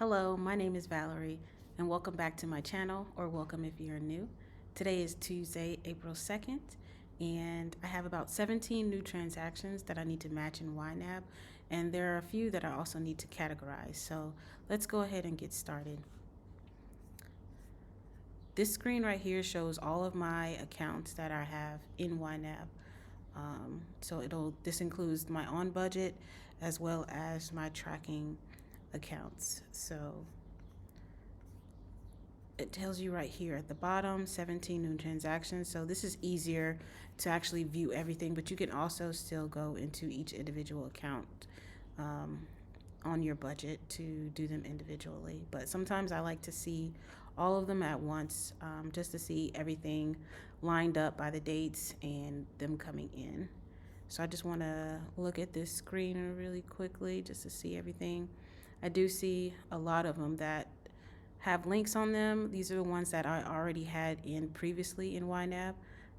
Hello, my name is Valerie, and welcome back to my channel, or welcome if you're new. Today is Tuesday, April 2nd, and I have about 17 new transactions that I need to match in YNAB, and there are a few that I also need to categorize. So let's go ahead and get started. This screen right here shows all of my accounts that I have in YNAB. This includes my on budget as well as my tracking accounts. So it tells you right here at the bottom 17 new transactions. So this is easier to actually view everything, but you can also still go into each individual account on your budget to do them individually. But sometimes I like to see all of them at once, just to see everything lined up by the dates and them coming in. So I just want to look at this screen really quickly just to see everything. I do see a lot of them that have links on them. These are the ones that I already had in previously in YNAB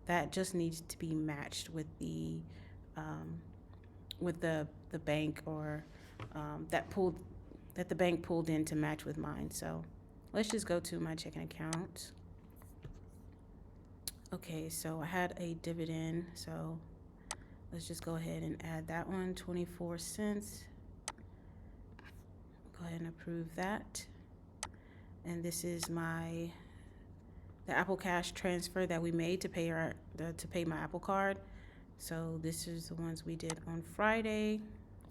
that just needs to be matched with the bank, or that the bank pulled in to match with mine. So let's just go to my checking account. Okay, so I had a dividend, so let's just go ahead and add that one, 24 cents. Go ahead and approve that. And this is the Apple Cash transfer that we made to pay my Apple Card. So this is the ones we did on Friday.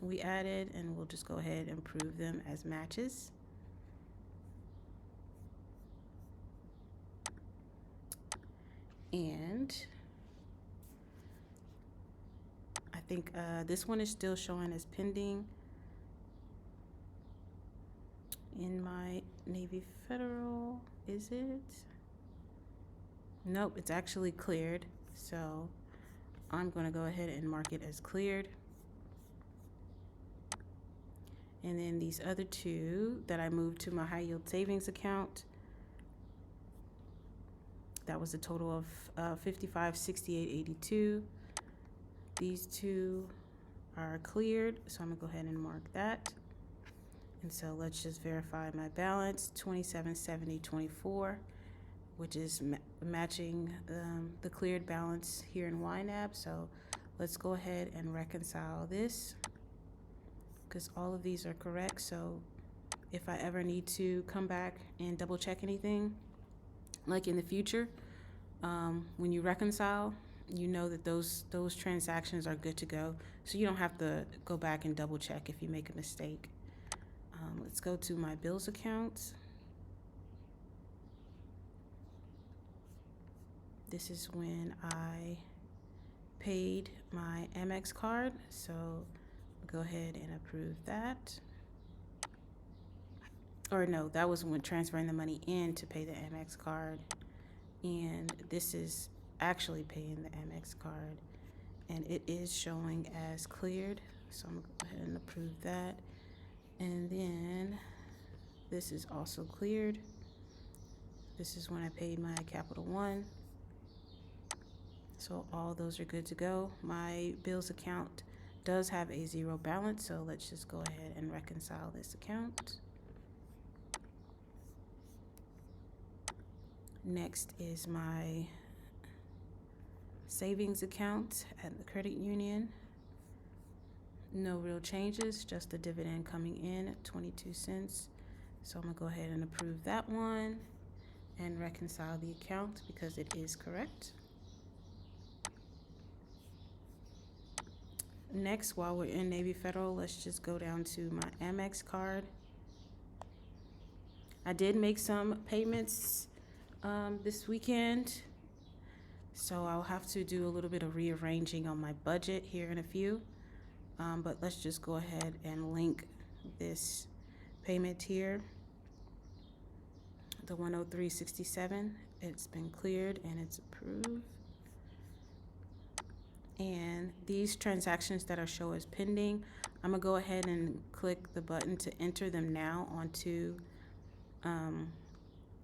We added, and we'll just go ahead and approve them as matches. And I think this one is still showing as pending in my Navy Federal. Is it? Nope, it's actually cleared. So I'm going to go ahead and mark it as cleared. And then these other two that I moved to my high yield savings account, that was a total of $55.68.82. These two are cleared, so I'm gonna go ahead and mark that. And so let's just verify my balance, $27.70.24, which is matching the cleared balance here in YNAB. So let's go ahead and reconcile this, because all of these are correct. So if I ever need to come back and double check anything, like in the future, when you reconcile, you know that those transactions are good to go. So you don't have to go back and double check if you make a mistake. Let's go to my bills account. This is when I paid my Amex card. So go ahead and approve that. Or no, that was when transferring the money in to pay the Amex card. And this is actually paying the Amex card. And it is showing as cleared. So I'm going to go ahead and approve that. And then this is also cleared. This is when I paid my Capital One. So all those are good to go. My bills account does have a zero balance. So let's just go ahead and reconcile this account. Next is my savings account at the credit union. No real changes, just the dividend coming in at 22 cents. So I'm gonna go ahead and approve that one and reconcile the account because it is correct. Next, while we're in Navy Federal, let's just go down to my Amex card. I did make some payments this weekend, so I'll have to do a little bit of rearranging on my budget here in a few. But let's just go ahead and link this payment here, the 103.67. It's been cleared and it's approved. And these transactions that are shown as pending, I'm gonna go ahead and click the button to enter them now onto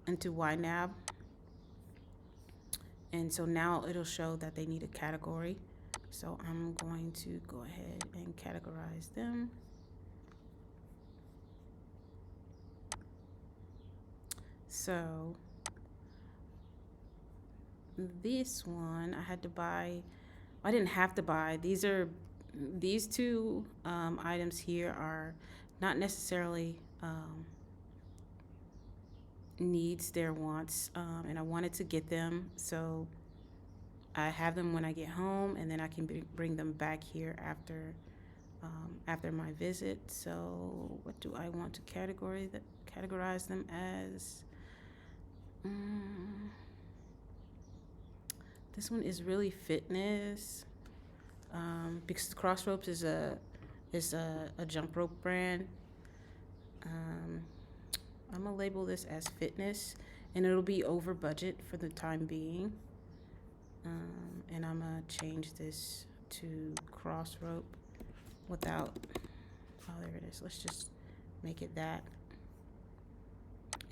into YNAB. And so now it'll show that they need a category. So I'm going to go ahead and categorize them. So this one I had to buy. I didn't have to buy. These two items here are not necessarily needs, they're wants, and I wanted to get them, so I have them when I get home, and then I can bring them back here after my visit. So what do I want to categorize them as? This one is really fitness, because Crossropes is a jump rope brand. I'm gonna label this as fitness, and it'll be over budget for the time being. And I'm gonna change this to Crossrope without, oh, there it is. Let's just make it that.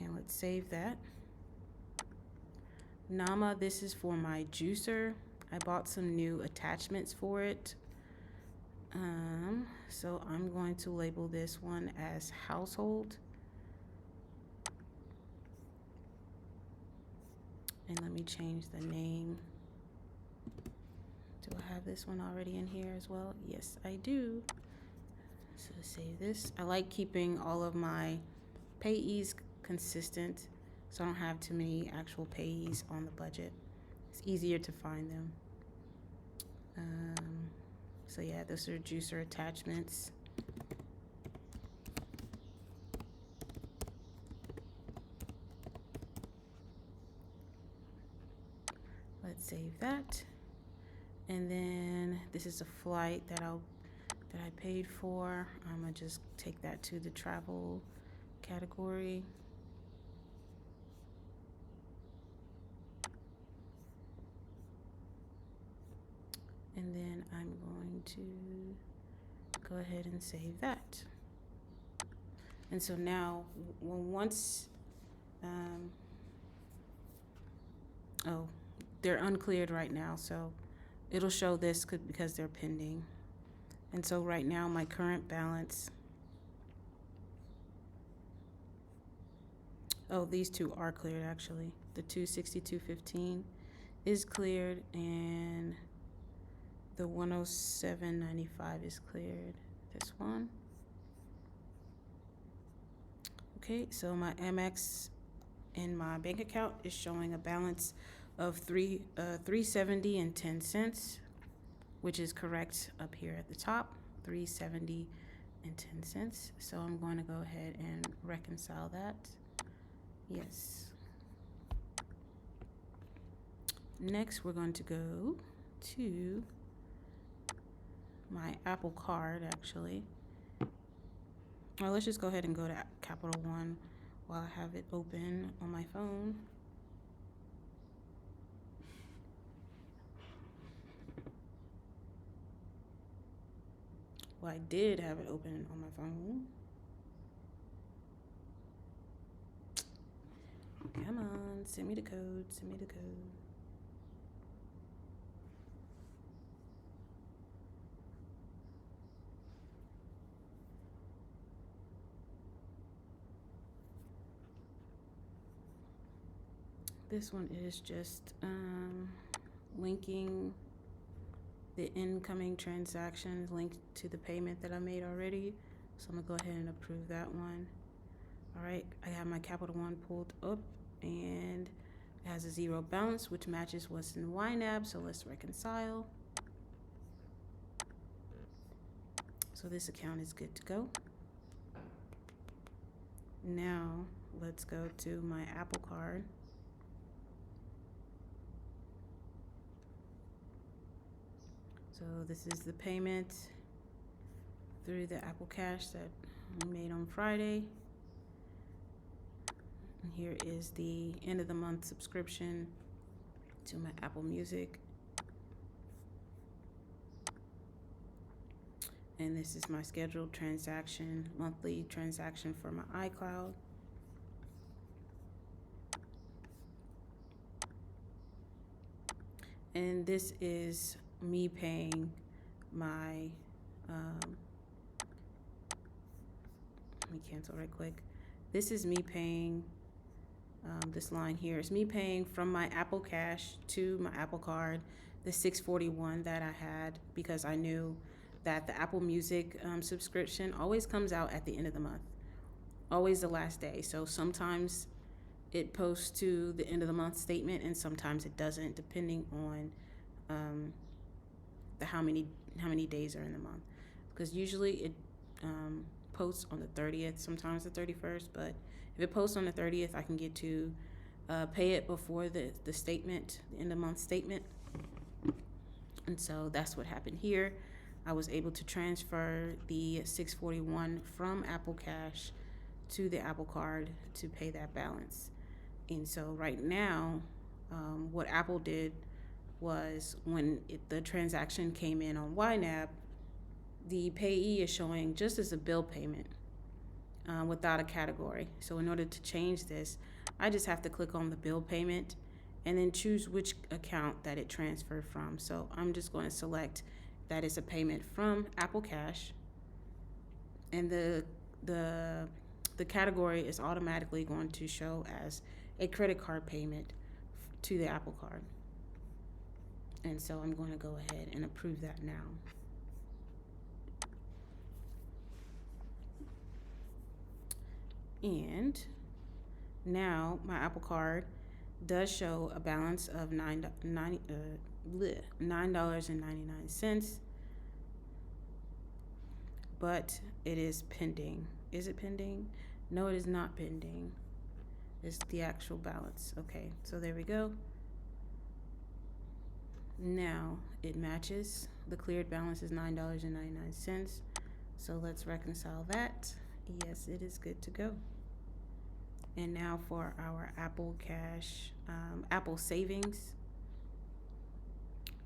And let's save that. Nama, this is for my juicer. I bought some new attachments for it. So I'm going to label this one as household. And let me change the name. Do I have this one already in here as well? Yes, I do. So save this. I like keeping all of my payees consistent, so I don't have too many actual payees on the budget. It's easier to find them. So yeah, those are juicer attachments. Let's save that. And then this is a flight that I paid for. I'm gonna just take that to the travel category. And then I'm going to go ahead and save that. And so now, once, oh, they're uncleared right now, so it'll show this because they're pending. And so right now, my current balance, oh, these two are cleared actually. The 262.15 is cleared, and the 107.95 is cleared. This one. Okay, so my Amex in my bank account is showing a balance of $370.10, which is correct up here at the top, $370.10. So I'm going to go ahead and reconcile that. Yes. Next, we're going to go to my Apple Card, actually. Well, let's just go ahead and go to Capital One while I have it open on my phone. Well, I did have it open on my phone. Come on, send me the code, send me the code. This one is just linking the incoming transaction linked to the payment that I made already. So I'm gonna go ahead and approve that one. All right, I have my Capital One pulled up, and it has a zero balance, which matches what's in YNAB. So let's reconcile. So this account is good to go. Now let's go to my Apple Card. So this is the payment through the Apple Cash that we made on Friday. And here is the end of the month subscription to my Apple Music. And this is my scheduled transaction, monthly transaction for my iCloud. And this is me paying my, let me cancel right quick. This is me paying This line here is me paying from my Apple Cash to my Apple Card the $641 that I had, because I knew that the Apple Music subscription always comes out at the end of the month, always the last day. So sometimes it posts to the end of the month statement, and sometimes it doesn't, depending on how many days are in the month. Because usually it posts on the 30th, sometimes the 31st, but if it posts on the 30th, I can get to pay it before the statement, the end of month statement. And so that's what happened here. I was able to transfer the $641 from Apple Cash to the Apple Card to pay that balance. And so right now, what Apple did was, when the transaction came in on YNAB, the payee is showing just as a bill payment without a category. So in order to change this, I just have to click on the bill payment and then choose which account that it transferred from. So I'm just going to select that it's a payment from Apple Cash, and the category is automatically going to show as a credit card payment to the Apple Card. And so I'm going to go ahead and approve that now. And now my Apple Card does show a balance of $9.99, but it is pending. Is it pending? No, it is not pending. It's the actual balance. Okay, so there we go. Now it matches. The cleared balance is $9.99. So let's reconcile that. Yes, it is good to go. And now for our Apple Cash, Apple Savings,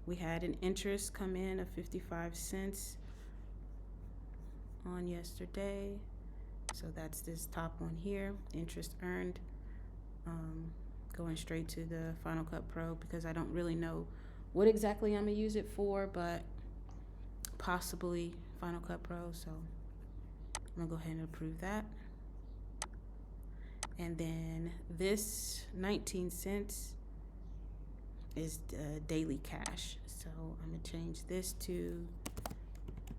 we had an interest come in of 55 cents on yesterday. So that's this top one here, interest earned, going straight to the Final Cut Pro, because I don't really know what exactly I'm gonna use it for, but possibly Final Cut Pro. So I'm gonna go ahead and approve that. And then this 19 cents is daily cash. So I'm gonna change this to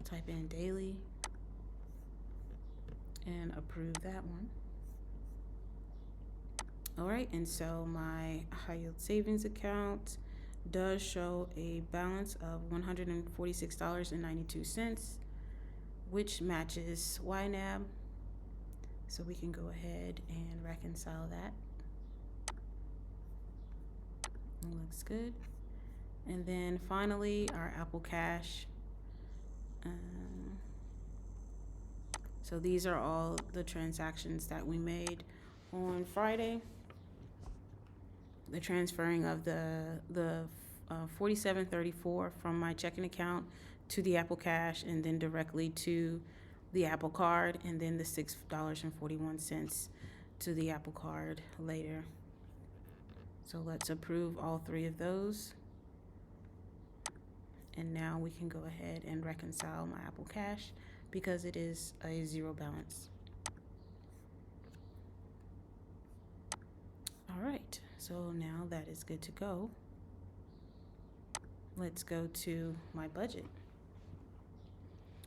type in daily and approve that one. All right, and so my high yield savings account does show a balance of $146.92, which matches YNAB. So we can go ahead and reconcile that. It looks good. And then finally, our Apple Cash. So these are all the transactions that we made on Friday. The transferring of the $47.34 from my checking account to the Apple Cash, and then directly to the Apple Card, and then the $6.41 to the Apple Card later. So let's approve all three of those. And now we can go ahead and reconcile my Apple Cash, because it is a zero balance. All right, so now that is good to go. Let's go to my budget.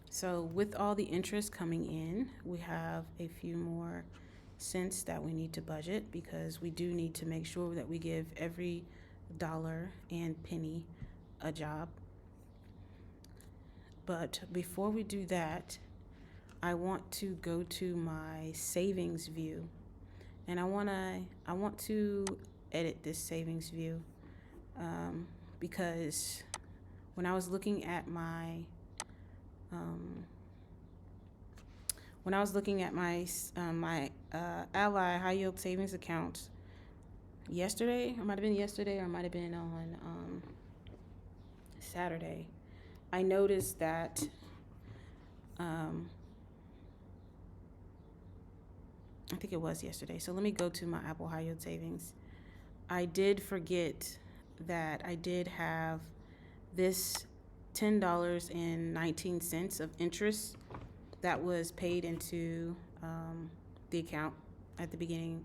So with all the interest coming in, we have a few more cents that we need to budget, because we do need to make sure that we give every dollar and penny a job. But before we do that, I want to go to my savings view, and I want to edit this savings view, because when I was looking at my my Ally high yield savings account yesterday, or might have been yesterday, or might have been on Saturday, I noticed that I think it was yesterday. So let me go to my Apple high yield savings. I did forget that I did have this $10.19 of interest that was paid into the account at the beginning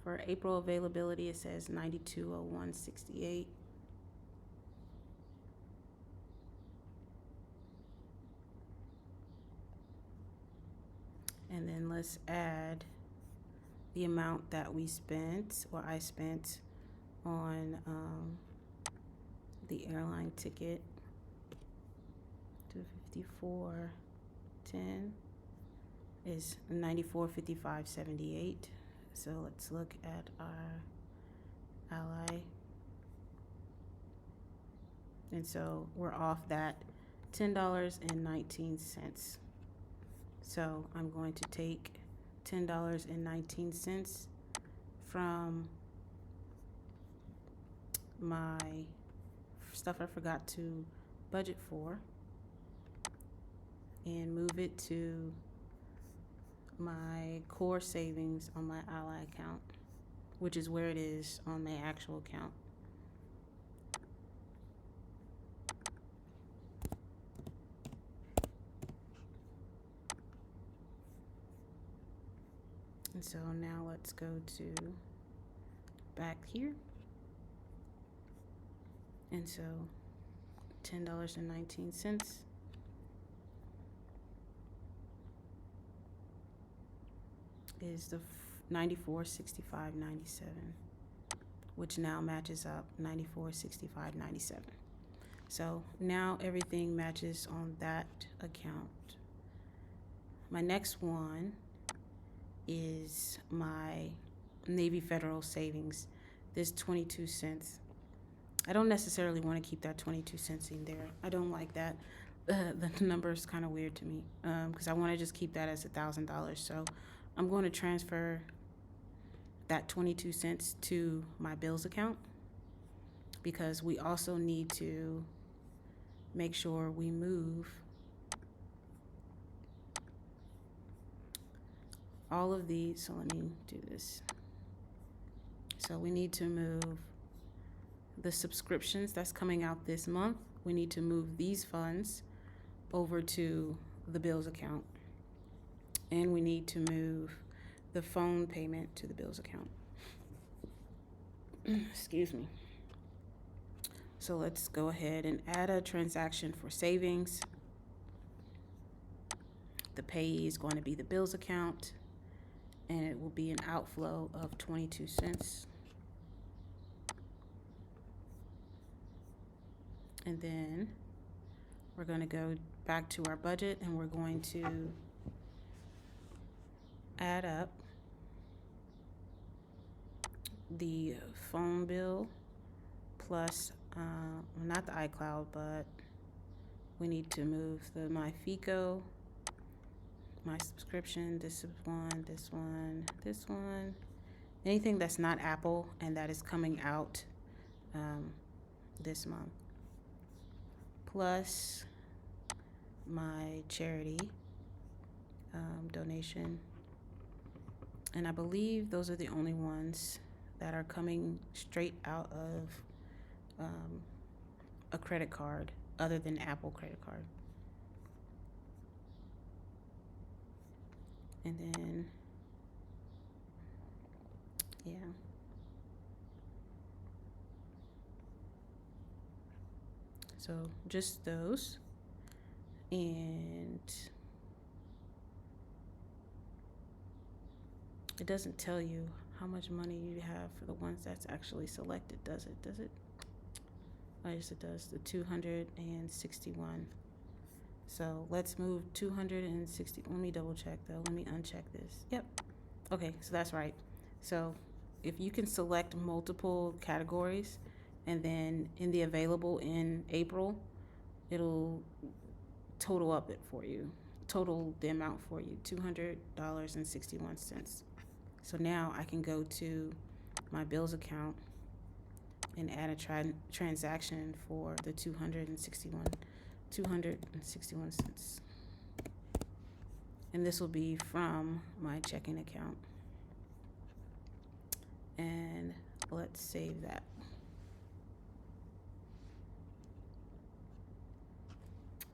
For April availability, it says 9201.68. And then let's add the amount that we spent, or I spent, on the airline ticket. 254.10 is 94.55.78. So let's look at our ally. And so we're off that $10.19. So I'm going to take $10.19 from my stuff I forgot to budget for and move it to my core savings on my ally account, which is where it is on my actual account. And so now let's go to back here. And so $10.19 is the 94.65.97, which now matches up 94.65.97. So now everything matches on that account. My next one is my Navy Federal savings, this 22 cents. I don't necessarily want to keep that 22 cents in there. I don't like that. The number is kind of weird to me because I want to just keep that as $1,000. So I'm going to transfer that 22 cents to my bills account because we also need to make sure we move all of these. So let me do this. So we need to move the subscriptions that's coming out this month. We need to move these funds over to the bills account. And we need to move the phone payment to the bills account. Excuse me. So let's go ahead and add a transaction for savings. The payee is going to be the bills account, and it will be an outflow of 22 cents. And then we're going to go back to our budget and we're going to add up the phone bill plus, not the iCloud, but we need to move my FICO, my subscription, this one, this one, this one, anything that's not Apple and that is coming out this month, plus my charity donation. And I believe those are the only ones that are coming straight out of a credit card other than Apple credit card. And then, yeah. So just those. And it doesn't tell you how much money you have for the ones that's actually selected, does it? Does it? Oh, yes, it does. The 261. So let's move 260. Let me double check though. Let me uncheck this. Yep. Okay, so that's right. So if you can select multiple categories and then in the available in April, it'll total up it for you. Total the amount for you, $200.61. So now I can go to my bills account and add a transaction for the 261 cents. And this will be from my checking account. And let's save that.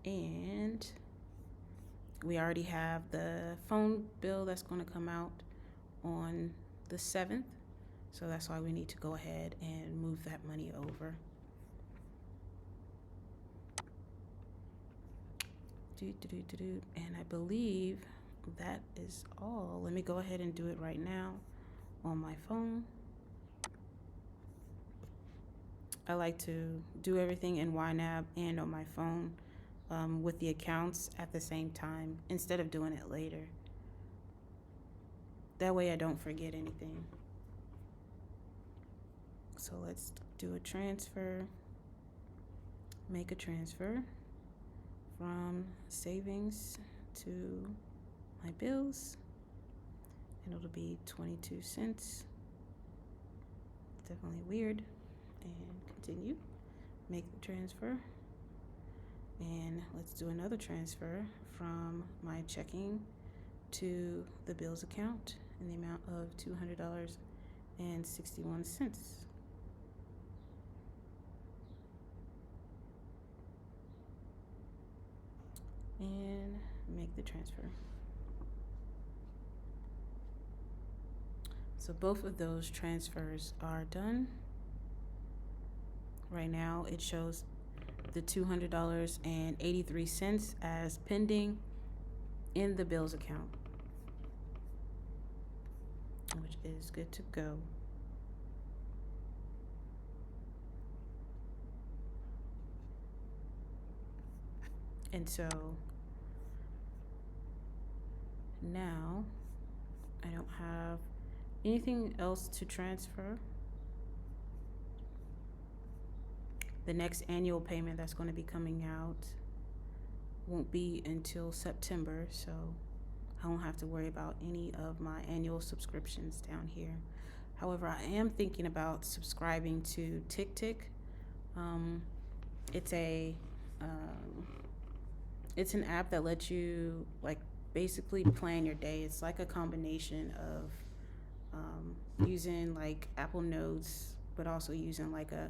And we already have the phone bill that's going to come out on the 7th. So that's why we need to go ahead and move that money over. And I believe that is all. Let me go ahead and do it right now on my phone. I like to do everything in YNAB and on my phone with the accounts at the same time instead of doing it later. That way I don't forget anything. So let's do a transfer. Make a transfer from savings to my bills, and it'll be 22 cents. Definitely weird. And continue. Make the transfer. And let's do another transfer from my checking to the bills account in the amount of $200.61. And make the transfer. So both of those transfers are done. Right now it shows the $200.83 as pending in the bills account, which is good to go. And so now I don't have anything else to transfer. The next annual payment that's going to be coming out won't be until September, so I won't have to worry about any of my annual subscriptions down here. However, I am thinking about subscribing to TickTick. It's an app that lets you like basically plan your day. It's like a combination of using like Apple Notes, but also using like a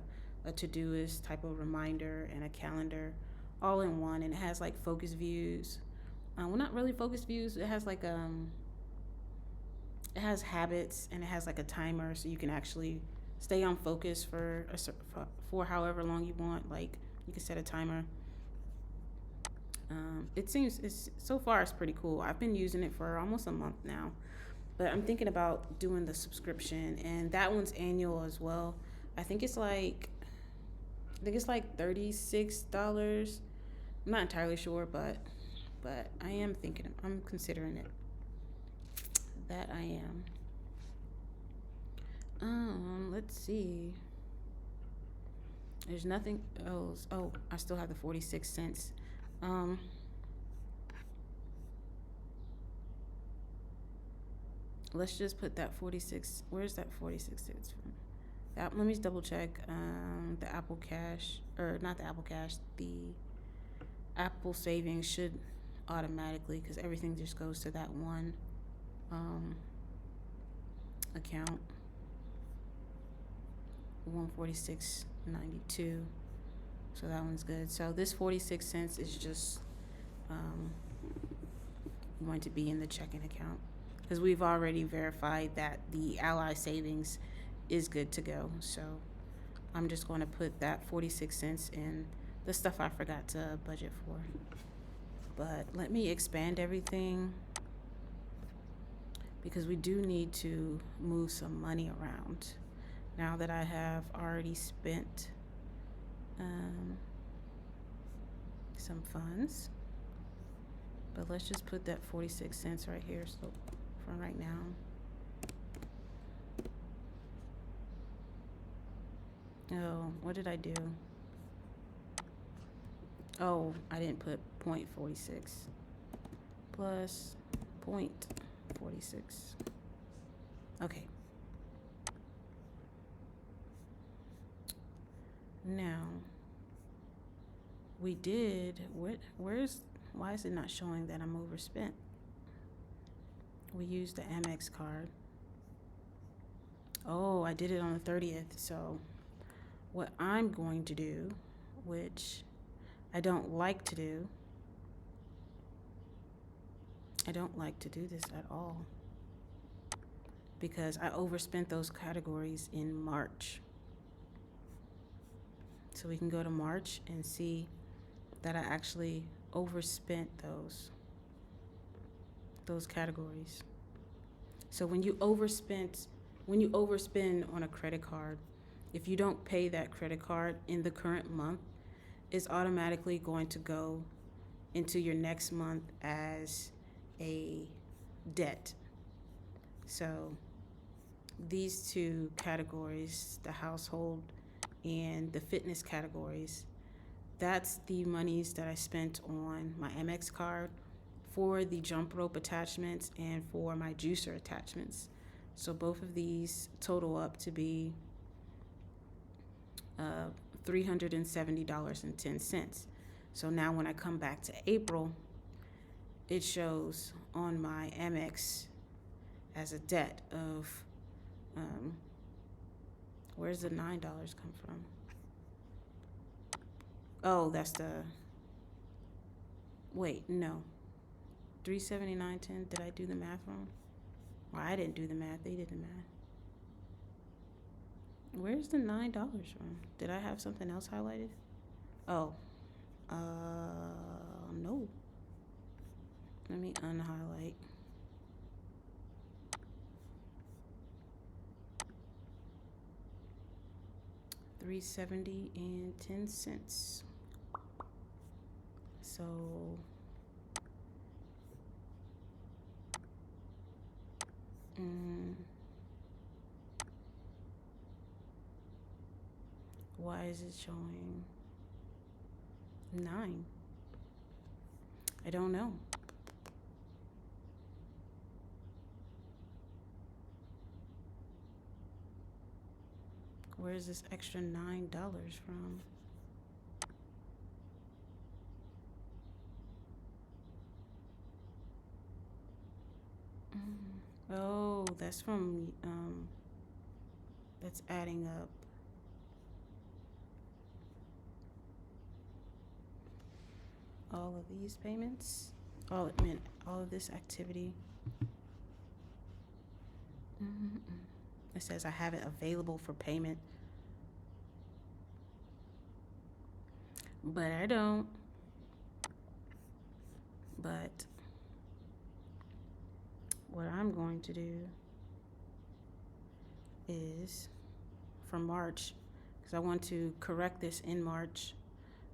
Todoist type of reminder and a calendar all in one. And it has like focus views. Well, not really focus views. It has like it has habits, and it has like a timer, so you can actually stay on focus for however long you want. Like you can set a timer. So far it's pretty cool. I've been using it for almost a month now, but I'm thinking about doing the subscription, and that one's annual as well. I think it's like $36. I'm not entirely sure, but I'm considering it. That I am. Let's see. There's nothing else. Oh, I still have the 46 cents. Let's just put that 46. Where's that 46 cents from? Let me just double check. The Apple Cash, or not the Apple Cash, the Apple Savings should automatically, because everything just goes to that one account. 146.92. So that one's good. So this 46 cents is just going to be in the checking account, because we've already verified that the Ally Savings is good to go. So I'm just going to put that 46 cents in the stuff I forgot to budget for. But let me expand everything, because we do need to move some money around now that I have already spent some funds. But let's just put that 46 cents right here, so for right now. Oh, what did I do? Oh, I didn't put 0.46 plus 0.46. Okay. Now, we did, why is it not showing that I'm overspent? We used the Amex card. Oh, I did it on the 30th. So what I'm going to do, which I don't like to do this at all, because I overspent those categories in March. So we can go to March and see that I actually overspent those categories. So when you overspend on a credit card, if you don't pay that credit card in the current month, it's automatically going to go into your next month as a debt. So these two categories, the household and the fitness categories, that's the monies that I spent on my Amex card for the jump rope attachments and for my juicer attachments. So both of these total up to be $370.10. So now when I come back to April, it shows on my Amex as a debt of, where's the $9 come from? Oh, that's wait, no. $379.10, did I do the math wrong? Well, I didn't do the math, they did the math. Where's the $9 from? Did I have something else highlighted? Oh, no. Let me unhighlight. $370.10. So why is it showing 9? I don't know. Where's this extra $9 from? Oh, that's from, that's adding up. All of these payments, all of this activity. It says I have it available for payment, but I don't. But what I'm going to do is for March, because I want to correct this in March,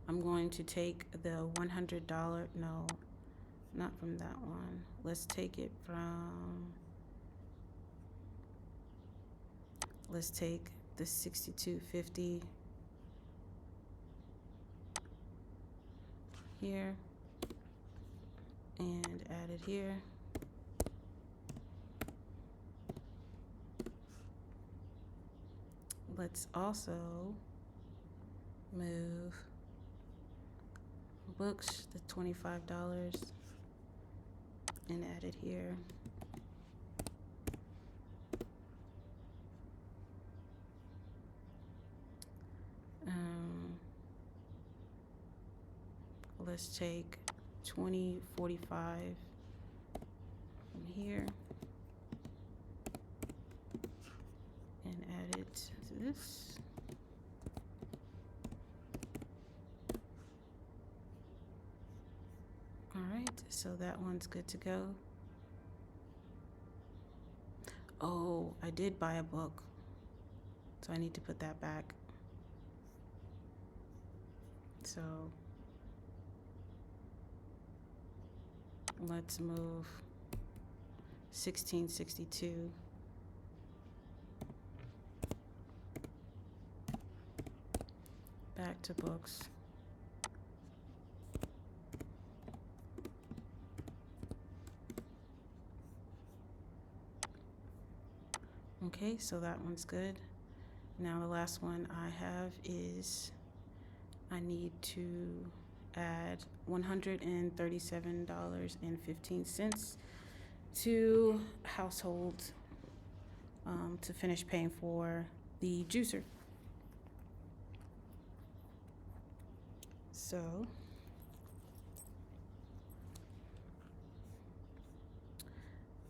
I'm going to take the $100, no, not from that one. Let's take it from, let's take the $62.50 here and add it here. Let's also move books, the $25, and add it here. Let's take $20.45 from here and add it to this. All right, so that one's good to go. Oh, I did buy a book, so I need to put that back. So let's move $16.62 back to books. Okay, so that one's good. Now the last one I have is I need to add $137.15 to household to finish paying for the juicer. So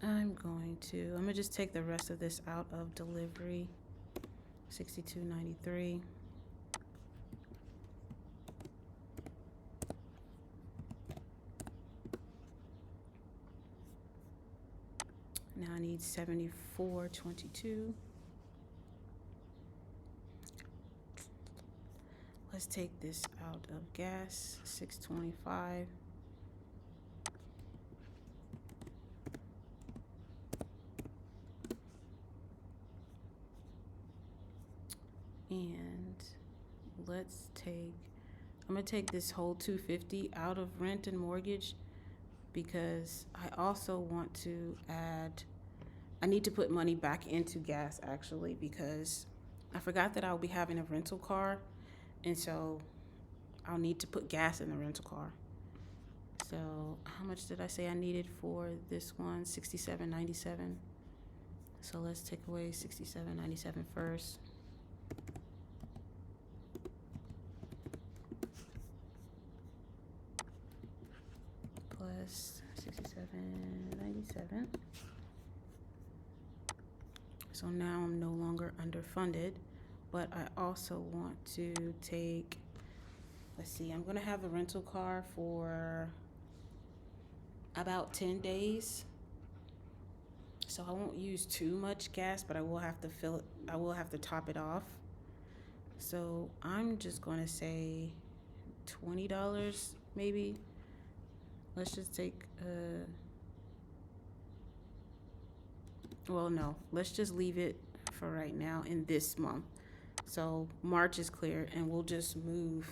I'm gonna just take the rest of this out of delivery. 62.93. Now I need 74.22. Let's take this out of gas. 6.25. And let's take, I'm gonna take this whole 250 out of rent and mortgage because I also want to add, I need to put money back into gas actually, because I forgot that I'll be having a rental car, and so I'll need to put gas in the rental car. So how much did I say I needed for this one? 67.97. So let's take away 67.97 first. Plus 67.97. So now I'm no longer underfunded, but I also want to take, let's see, I'm gonna have a rental car for about 10 days. So I won't use too much gas, but I will have to fill it, I will have to top it off. So I'm just gonna say $20 maybe. Let's just take, well, no, let's just leave it for right now in this month. So March is clear, and we'll just move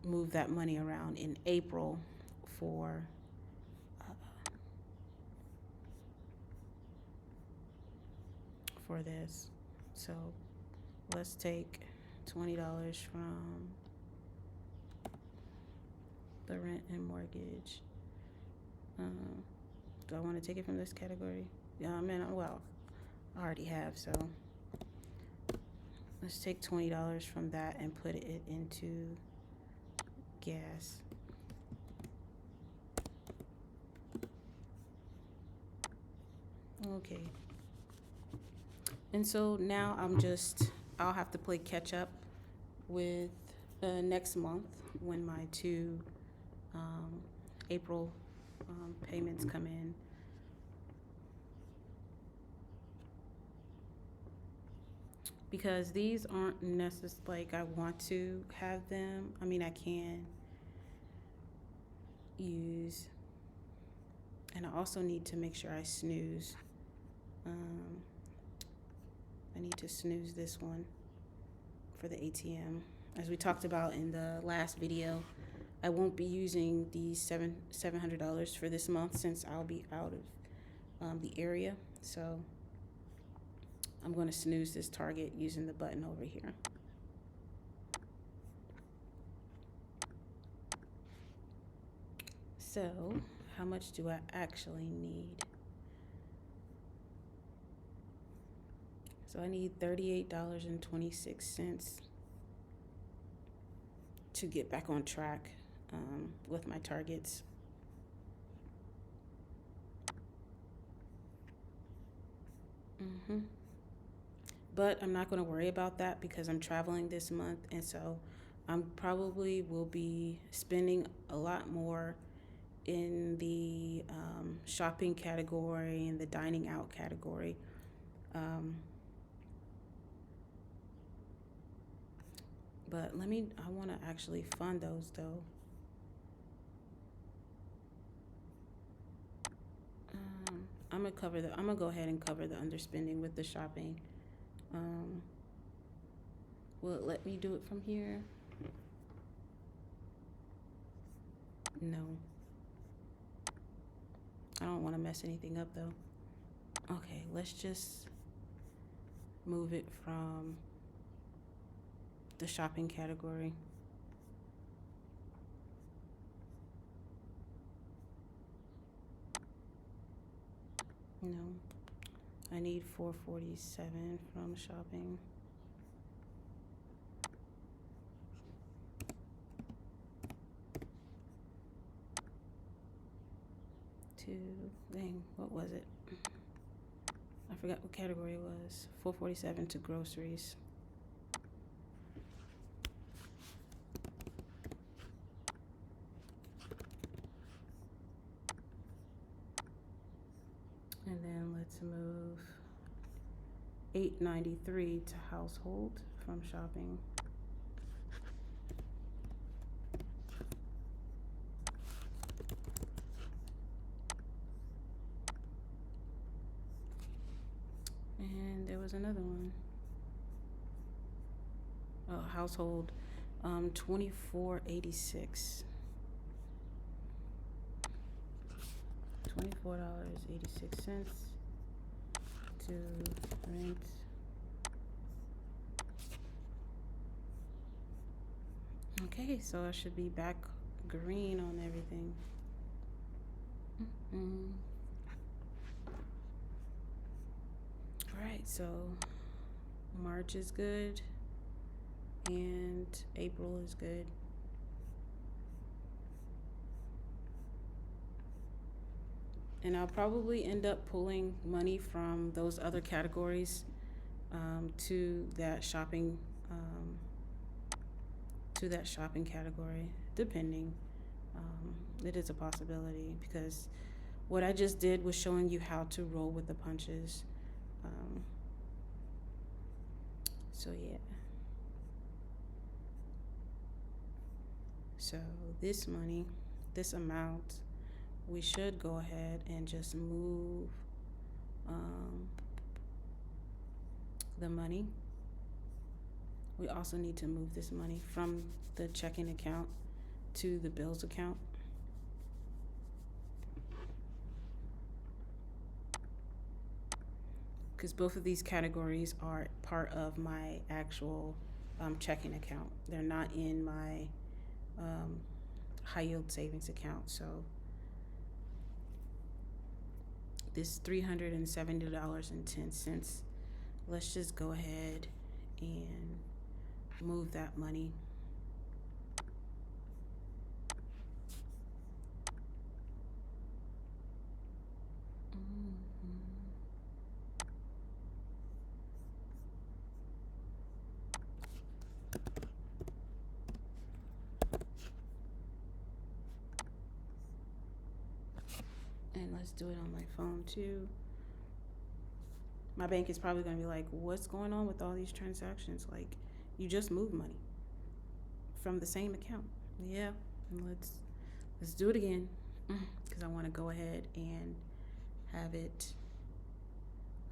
that money around in April for this. So let's take $20 from the rent and mortgage. Do I want to take it from this category? Yeah, I mean, well, I already have, so let's take $20 from that and put it into gas. Okay. And so now I'll have to play catch up with next month when my two April payments come in. Because these aren't necessarily like I want to have them. I mean, I can use, and I also need to make sure I snooze. I need to snooze this one for the ATM. As we talked about in the last video, I won't be using these $700 for this month since I'll be out of the area. So I'm going to snooze this target using the button over here. So how much do I actually need? So I need $38.26 to get back on track with my targets. But I'm not going to worry about that because I'm traveling this month, and so I'm probably will be spending a lot more in the shopping category and the dining out category. But I want to actually fund those though. I'm gonna go ahead and cover the underspending with the shopping. Will it let me do it from here? No. I don't want to mess anything up though. Okay, let's just move it from the shopping category. No, I need 447 from shopping. dang, what was it? I forgot what category it was. 447 to groceries. And then let's move 893 to household from shopping. And there was another one. Oh, household, 2486. $24.86 to rent. Okay, so I should be back green on everything. All right, so March is good and April is good. And I'll probably end up pulling money from those other categories to that shopping category, depending. It is a possibility, because what I just did was showing you how to roll with the punches. So yeah. So this money, this amount, we should go ahead and just move the money. We also need to move this money from the checking account to the bills account. Because both of these categories are part of my actual checking account. They're not in my high yield savings account. So this $370.10, let's just go ahead and move that money. And let's do it on my phone too. My bank is probably going to be like, what's going on with all these transactions? Like, you just moved money from the same account. Yeah, and let's do it again, because I want to go ahead and have it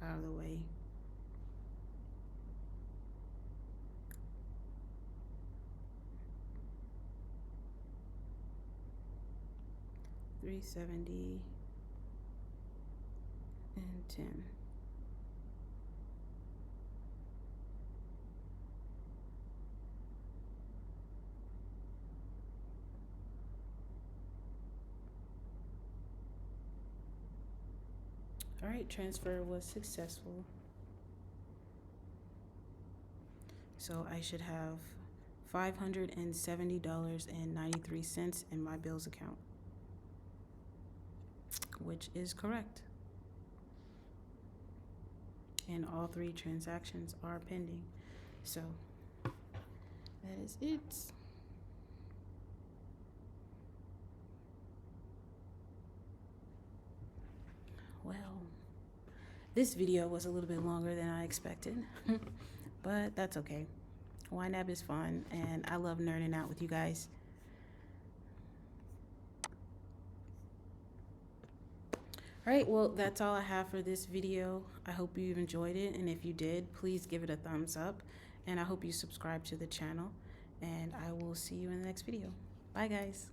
out of the way. $370 and 10. All right, transfer was successful. So I should have $570.93 in my bills account, which is correct. And all three transactions are pending. So that is it. Well, this video was a little bit longer than I expected, but that's okay. YNAB is fun, and I love nerding out with you guys. All right, well, that's all I have for this video. I hope you've enjoyed it, and if you did, please give it a thumbs up, and I hope you subscribe to the channel, and I will see you in the next video. Bye, guys.